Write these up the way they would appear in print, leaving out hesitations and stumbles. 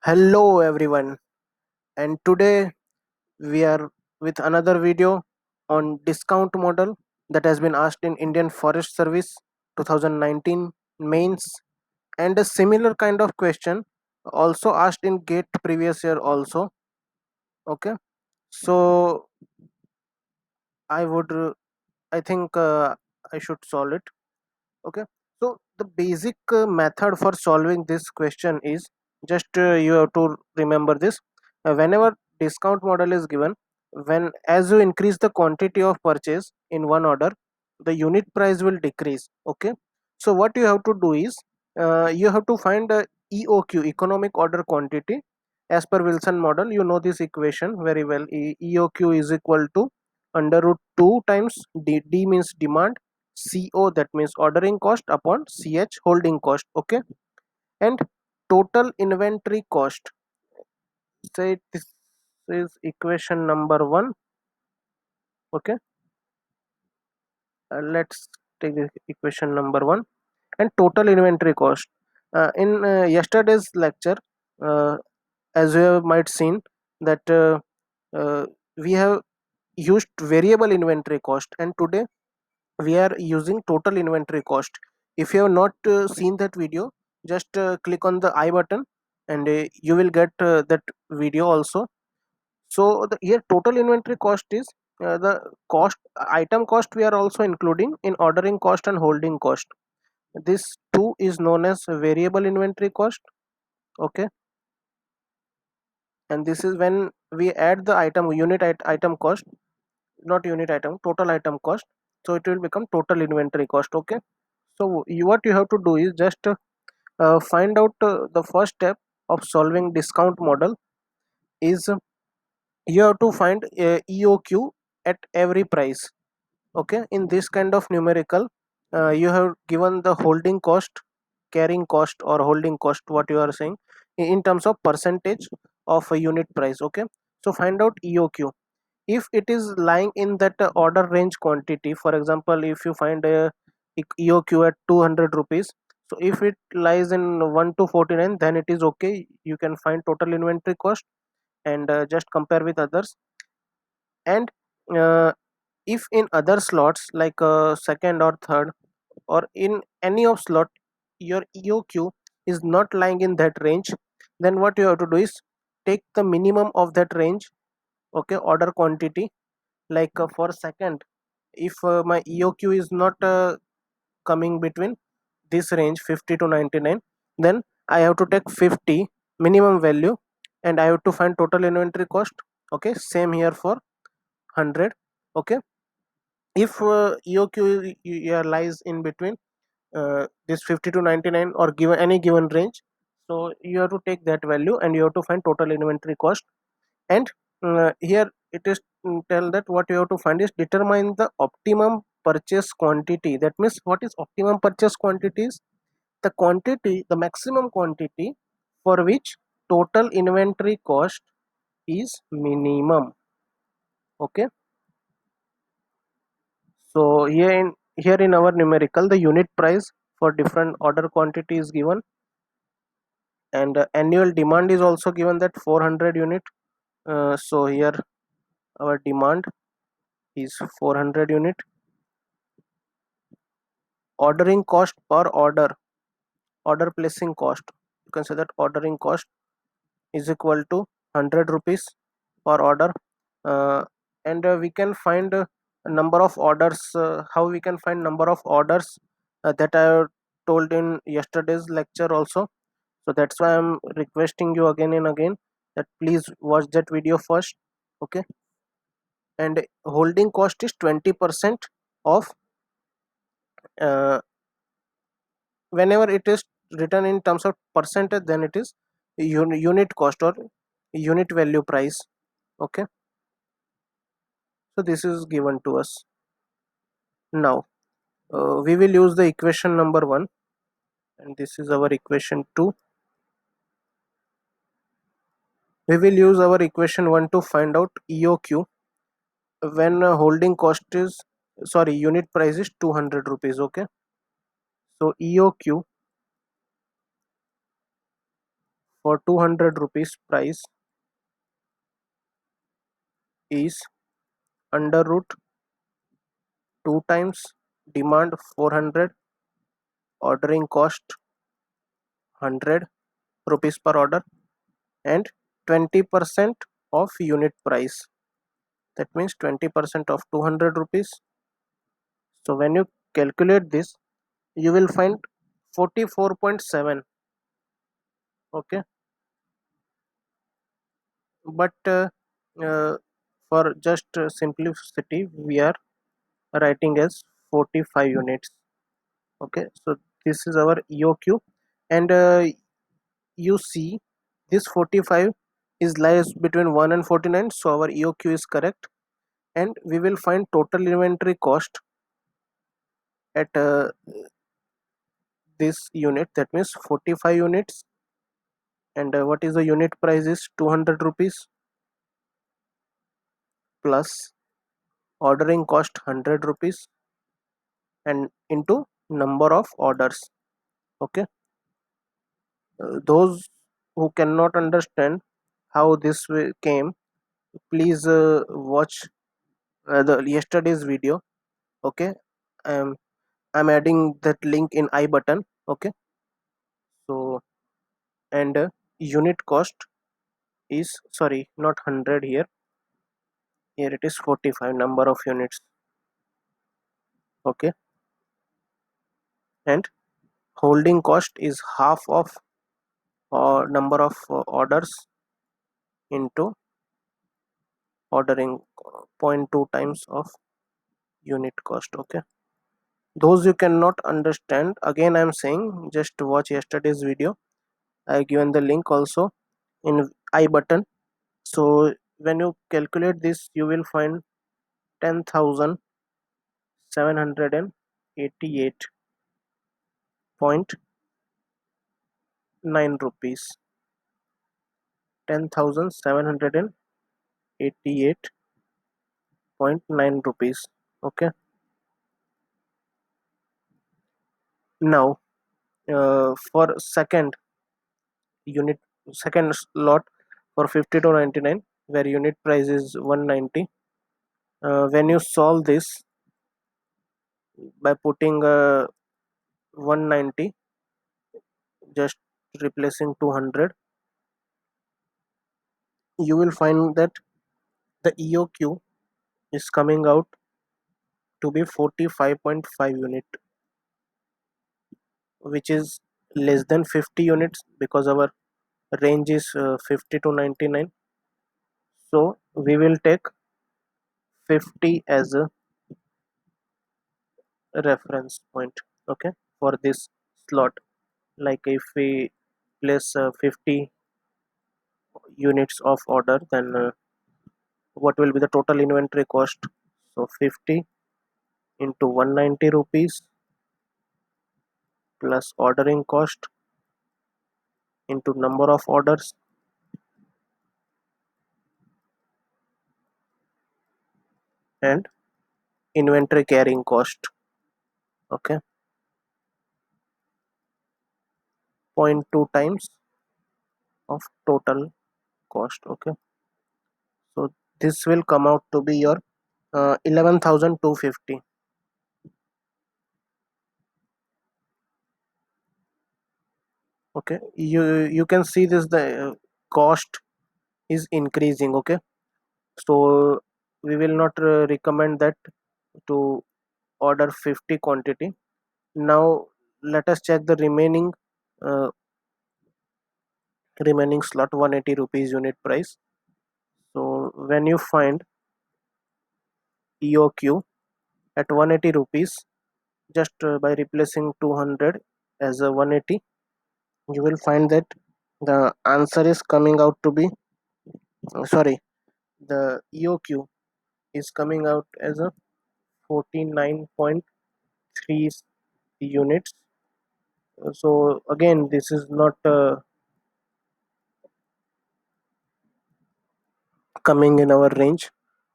Hello everyone, and today we are with another video on discount model that has been asked in Indian Forest Service 2019 mains, and a similar kind of question also asked in GATE previous year also. Okay, so I would I think I should solve it. Okay, so the basic method for solving this question is just you have to remember this. Whenever discount model is given, when as you increase the quantity of purchase in one order, the unit price will decrease. Okay, so what you have to do is you have to find EOQ, economic order quantity, as per Wilson model. You know this equation very well. EOQ is equal to under root 2 times D means demand, CO, that means ordering cost, upon CH, holding cost. Okay, and total inventory cost, say this is equation number 1. Okay, let's take the equation number 1 and total inventory cost. In yesterday's lecture, uh, as you have might seen that we have used variable inventory cost, and today we are using total inventory cost. If you have not seen that video, just click on the I button, and you will get that video also. So the here total inventory cost is the cost, item cost we are also including in ordering cost and holding cost. This two is known as variable inventory cost. Okay, and this is when we add the item item cost, not unit item, total item cost, so it will become total inventory cost. Okay, so what you have to do is just find out the first step of solving discount model is you have to find EOQ at every price. Okay, in this kind of numerical, you have given the holding cost, carrying cost, or holding cost, what you are saying, in terms of percentage of a unit price. Okay, so find out EOQ. If it is lying in that order range quantity, for example, if you find a EOQ at 200 rupees, so if it lies in 1 to 49, then it is okay, you can find total inventory cost and just compare with others. And uh, if in other slots like second or third, or in any of slot, your EOQ is not lying in that range, then what you have to do is take the minimum of that range. Okay, order quantity, like for second, if my EOQ is not coming between this range 50 to 99, then I have to take 50 minimum value, and I have to find total inventory cost. Okay, same here for 100. Okay, if EOQ lies in between this 50 to 99 or given any given range, so you have to take that value and you have to find total inventory cost. And here it is tell that what you have to find is determine the optimum purchase quantity. That means what is optimum purchase quantity? Is the quantity, the maximum quantity for which total inventory cost is minimum. Okay, so here in our numerical, the unit price for different order quantity is given, and annual demand is also given, that 400 unit. So here our demand is 400 unit. Ordering cost per order placing cost, you can say that ordering cost is equal to 100 rupees per order. And we can find a number of orders. How we can find number of orders, that I told in yesterday's lecture also. So that's why I'm requesting you again and again that please watch that video first. Okay, and holding cost is 20% of uh, whenever it is written in terms of percentage, then it is unit cost or unit value price. Okay, so this is given to us. Now we will use the equation number 1, and this is our equation 2. We will use our equation 1 to find out EOQ when holding cost is, sorry, unit price is 200 rupees. Okay, so EOQ for 200 rupees price is under root 2 times demand 400, ordering cost 100 rupees per order, and 20% of unit price. That means 20% of 200 rupees. So when you calculate this, you will find 44.7. Okay, but uh, for just simplicity, we are writing as 45 units. Okay, so this is our EOQ, and you see this 45 is lies between 1 and 49, so our EOQ is correct, and we will find total inventory cost at this unit, that means 45 units, and what is the unit price is 200 rupees plus ordering cost 100 rupees and into number of orders. Okay, those who cannot understand how this came, please watch the yesterday's video. Okay, um, I'm adding that link in I button. Okay, so and unit cost is, sorry, not 100 here, it is 45 number of units. Okay, and holding cost is half of number of orders into ordering, zero point 0.2 times of unit cost. Okay, those you cannot understand, again I'm saying, just watch yesterday's video. I given the link also in I button. So when you calculate this, you will find 10,788.9 rupees. 10,788.9 rupees. Okay, now for unit second slot for 50 to 99, where unit price is 190, when you solve this by putting 190, just replacing 200, you will find that the EOQ is coming out to be 45.5 unit, which is less than 50 units because our range is 50 to 99. So we will take 50 as a reference point. Okay, for this slot, like if we place 50 units of order, then what will be the total inventory cost? So 50 into 190 rupees plus ordering cost into number of orders and inventory carrying cost. Okay, zero point 0.2 times of total cost. Okay, so this will come out to be your 11,250. Okay, you can see this, the cost is increasing. Okay, so we will not recommend that to order 50 quantity. Now let us check the uh, remaining slot, 180 rupees unit price. So when you find EOQ at 180 rupees, just by replacing 200 as a 180, you will find that the answer is coming out to be, sorry, the EOQ is coming out as a 49.3 units. So again, this is not coming in our range,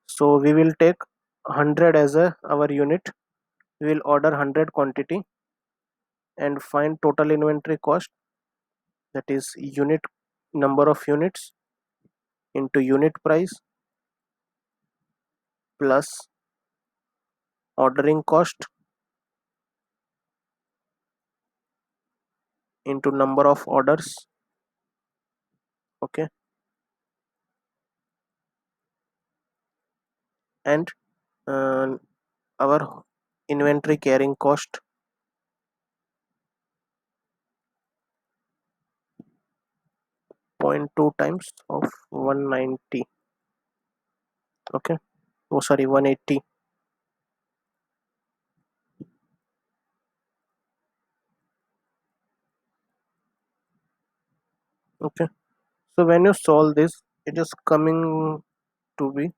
so we will take 100 as a our unit. We will order 100 quantity and find total inventory cost, that is unit number of units into unit price plus ordering cost into number of orders. Okay, and uh, our inventory carrying cost, 0.2 times of 190. Okay, oh sorry, 180. Okay, so when you solve this, it is coming to be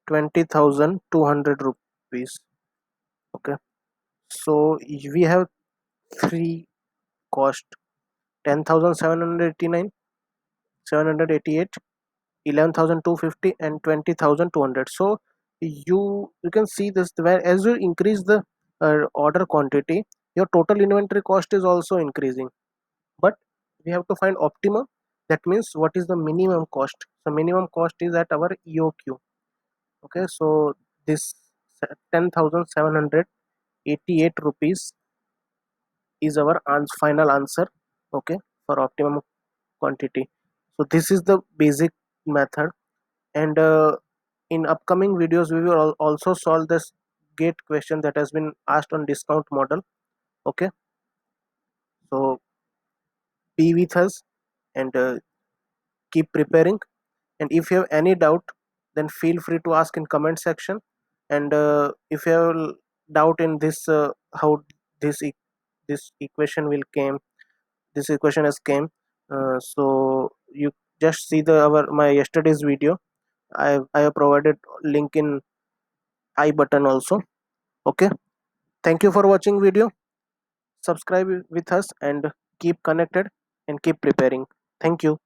20,200 rupees. Okay, so we have three cost: 10,789, 788, 11,250, and 20,200. So you can see this, where as you increase the order quantity, your total inventory cost is also increasing. But we have to find optimum. That means what is the minimum cost? The minimum cost is at our EOQ. Okay, so this 10,788 rupees is our final answer. Okay, for optimum quantity. So this is the basic method, and in upcoming videos we will also solve this gate question that has been asked on discount model. Okay, so be with us and keep preparing. And if you have any doubt, then feel free to ask in comment section. And if you have doubt in this, how this this equation will came, this equation has came, so you just see the our my yesterday's video. I have provided link in I button also. Okay, thank you for watching video. Subscribe with us and keep connected and keep preparing. Thank you.